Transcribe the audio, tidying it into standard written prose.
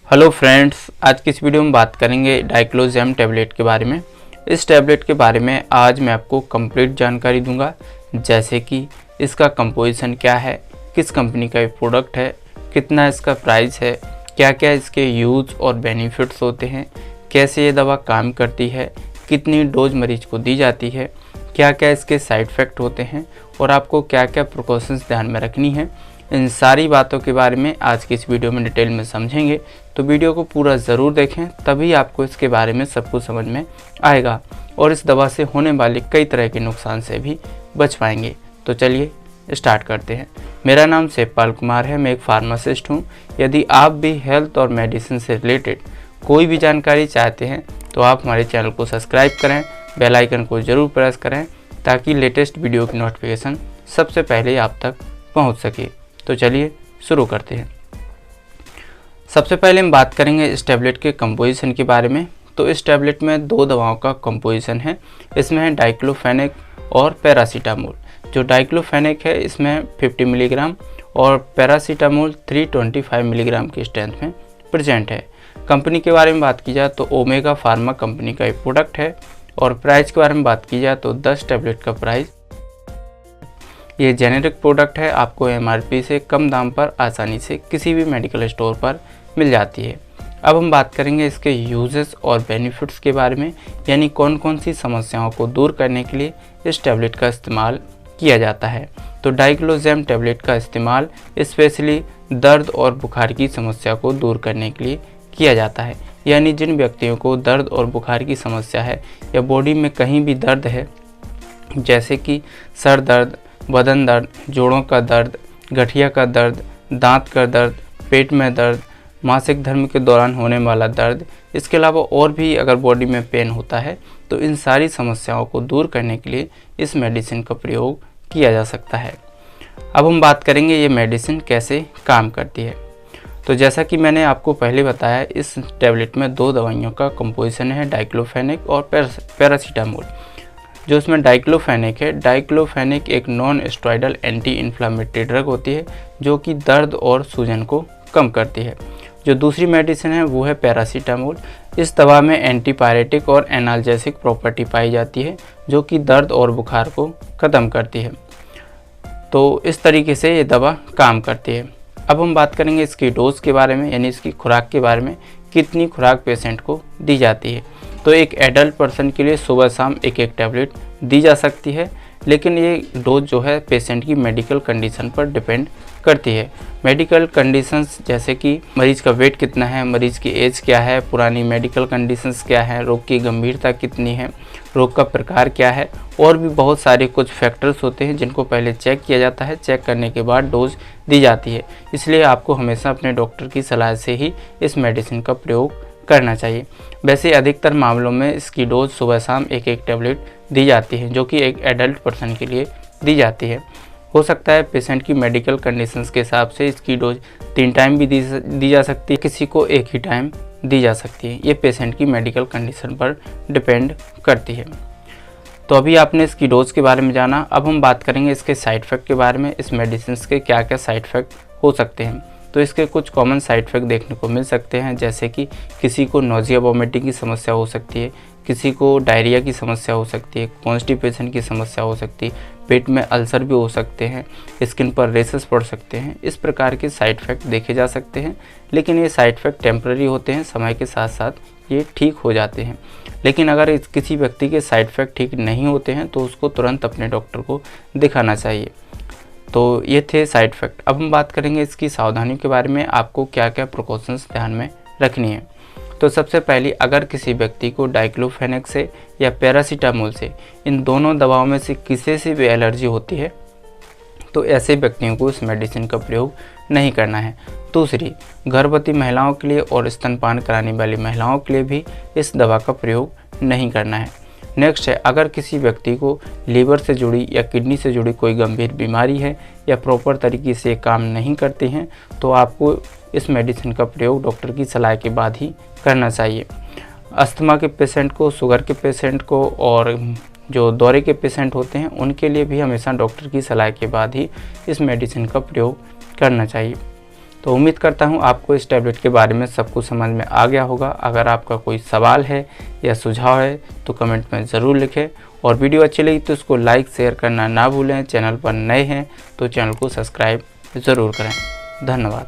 Hello friends, आज की इस वीडियो में बात करेंगे डाइक्लोज़ैम टैबलेट के बारे में। इस टैबलेट के बारे में आज मैं आपको कंप्लीट जानकारी दूंगा, जैसे कि इसका कंपोजिशन क्या है, किस कंपनी का ये प्रोडक्ट है, कितना इसका प्राइस है, क्या क्या इसके यूज़ और बेनिफिट्स होते हैं, कैसे ये दवा काम करती है, कितनी डोज मरीज को दी जाती है, क्या क्या इसके साइड इफ़ेक्ट होते हैं और आपको क्या क्या प्रिकॉशंस ध्यान में रखनी है। इन सारी बातों के बारे में आज की इस वीडियो में डिटेल में समझेंगे, तो वीडियो को पूरा ज़रूर देखें, तभी आपको इसके बारे में सब कुछ समझ में आएगा और इस दवा से होने वाले कई तरह के नुकसान से भी बच पाएंगे। तो चलिए स्टार्ट करते हैं। मेरा नाम शिवपाल कुमार है, मैं एक फार्मासिस्ट हूँ। यदि आप भी हेल्थ और मेडिसिन से रिलेटेड कोई भी जानकारी चाहते हैं तो आप हमारे चैनल को सब्सक्राइब करें, बेल आइकन को ज़रूर प्रेस करें ताकि लेटेस्ट वीडियो की नोटिफिकेशन सबसे पहले आप तक पहुँच सके। तो चलिए शुरू करते हैं। सबसे पहले हम बात करेंगे इस टैबलेट के कंपोजिशन के बारे में। तो इस टैबलेट में दो दवाओं का कंपोजिशन है। इसमें है डाइक्लोफेनेक और पैरासीटामोल। जो डाइक्लोफेनेक है इसमें 50 मिलीग्राम और पैरासीटामोल 325 मिलीग्राम की स्ट्रेंथ में प्रेजेंट है। कंपनी के बारे में बात की जाए तो ओमेगा फार्मा कंपनी का एक प्रोडक्ट है और प्राइस के बारे में बात की जाए तो 10 टैबलेट का प्राइस। ये जेनेरिक प्रोडक्ट है, आपको एमआरपी से कम दाम पर आसानी से किसी भी मेडिकल स्टोर पर मिल जाती है। अब हम बात करेंगे इसके यूजेस और बेनिफिट्स के बारे में, यानी कौन कौन सी समस्याओं को दूर करने के लिए इस टैबलेट का इस्तेमाल किया जाता है। तो डाइक्लोज़ैम टैबलेट का इस्तेमाल स्पेशली दर्द और बुखार की समस्या को दूर करने के लिए किया जाता है। यानी जिन व्यक्तियों को दर्द और बुखार की समस्या है या बॉडी में कहीं भी दर्द है, जैसे कि सर दर्द, बदन दर्द, जोड़ों का दर्द, गठिया का दर्द, दांत का दर्द, पेट में दर्द, मासिक धर्म के दौरान होने वाला दर्द, इसके अलावा और भी अगर बॉडी में पेन होता है तो इन सारी समस्याओं को दूर करने के लिए इस मेडिसिन का प्रयोग किया जा सकता है। अब हम बात करेंगे ये मेडिसिन कैसे काम करती है। तो जैसा कि मैंने आपको पहले बताया, इस टैबलेट में दो दवाइयों का कंपोजिशन है, डाइक्लोफेनेक और पैरासीटामोल। जो इसमें डाइक्लोफेनेक है, डाइक्लोफेनेक एक non steroidal anti inflammatory drug होती है जो कि दर्द और सूजन को कम करती है। जो दूसरी मेडिसिन है वो है पैरासीटामोल। इस दवा में एंटीपायरेटिक और एनाल्जेसिक प्रॉपर्टी पाई जाती है जो कि दर्द और बुखार को ख़त्म करती है। तो इस तरीके से ये दवा काम करती है। अब हम बात करेंगे इसकी डोज के बारे में, यानी इसकी खुराक के बारे में, कितनी खुराक पेशेंट को दी जाती है। तो एक एडल्ट पर्सन के लिए सुबह शाम एक एक टैबलेट दी जा सकती है, लेकिन ये डोज जो है पेशेंट की मेडिकल कंडीशन पर डिपेंड करती है। मेडिकल कंडीशंस जैसे कि मरीज़ का वेट कितना है, मरीज़ की एज क्या है, पुरानी मेडिकल कंडीशंस क्या है, रोग की गंभीरता कितनी है, रोग का प्रकार क्या है, और भी बहुत सारे कुछ फैक्टर्स होते हैं जिनको पहले चेक किया जाता है। चेक करने के बाद डोज दी जाती है। इसलिए आपको हमेशा अपने डॉक्टर की सलाह से ही इस मेडिसिन का प्रयोग करना चाहिए। वैसे अधिकतर मामलों में इसकी डोज सुबह शाम एक एक टैबलेट दी जाती है, जो कि एक एडल्ट पर्सन के लिए दी जाती है। हो सकता है पेशेंट की मेडिकल कंडीशंस के हिसाब से इसकी डोज 3 टाइम भी दी जा सकती है, किसी को एक ही टाइम दी जा सकती है। ये पेशेंट की मेडिकल कंडीशन पर डिपेंड करती है। तो अभी आपने इसकी डोज के बारे में जाना। अब हम बात करेंगे इसके साइड इफ़ेक्ट के बारे में, इस मेडिसिन के क्या क्या साइड इफ़ेक्ट हो सकते हैं। तो इसके कुछ कॉमन साइड इफ़ेक्ट देखने को मिल सकते हैं, जैसे कि किसी को नोजिया वॉमिटिंग की समस्या हो सकती है, किसी को डायरिया की समस्या हो सकती है, कॉन्स्टिपेशन की समस्या हो सकती है, पेट में अल्सर भी हो सकते हैं, स्किन पर रेसेस पड़ सकते हैं। इस प्रकार के साइड इफ़ेक्ट देखे जा सकते हैं, लेकिन ये साइड इफ़ेक्ट टेम्पररी होते हैं, समय के साथ साथ ये ठीक हो जाते हैं। लेकिन अगर किसी व्यक्ति के साइड इफ़ेक्ट ठीक नहीं होते हैं तो उसको तुरंत अपने डॉक्टर को दिखाना चाहिए। तो ये थे साइड इफ़ेक्ट। अब हम बात करेंगे इसकी सावधानियों के बारे में, आपको क्या क्या प्रिकॉशंस ध्यान में रखनी है। तो सबसे पहले, अगर किसी व्यक्ति को डाइक्लोफेनेक से या पैरासीटामोल से, इन दोनों दवाओं में से किसी से भी एलर्जी होती है तो ऐसे व्यक्तियों को इस मेडिसिन का प्रयोग नहीं करना है। दूसरी, गर्भवती महिलाओं के लिए और स्तनपान कराने वाली महिलाओं के लिए भी इस दवा का प्रयोग नहीं करना है। नेक्स्ट है, अगर किसी व्यक्ति को लीवर से जुड़ी या किडनी से जुड़ी कोई गंभीर बीमारी है या प्रॉपर तरीके से काम नहीं करती हैं तो आपको इस मेडिसिन का प्रयोग डॉक्टर की सलाह के बाद ही करना चाहिए। अस्थमा के पेशेंट को, शुगर के पेशेंट को और जो दौरे के पेशेंट होते हैं उनके लिए भी हमेशा डॉक्टर की सलाह के बाद ही इस मेडिसिन का प्रयोग करना चाहिए। तो उम्मीद करता हूँ आपको इस टैबलेट के बारे में सब कुछ समझ में आ गया होगा। अगर आपका कोई सवाल है या सुझाव है तो कमेंट में ज़रूर लिखें, और वीडियो अच्छी लगी तो उसको लाइक शेयर करना ना भूलें। चैनल पर नए हैं तो चैनल को सब्सक्राइब ज़रूर करें। धन्यवाद।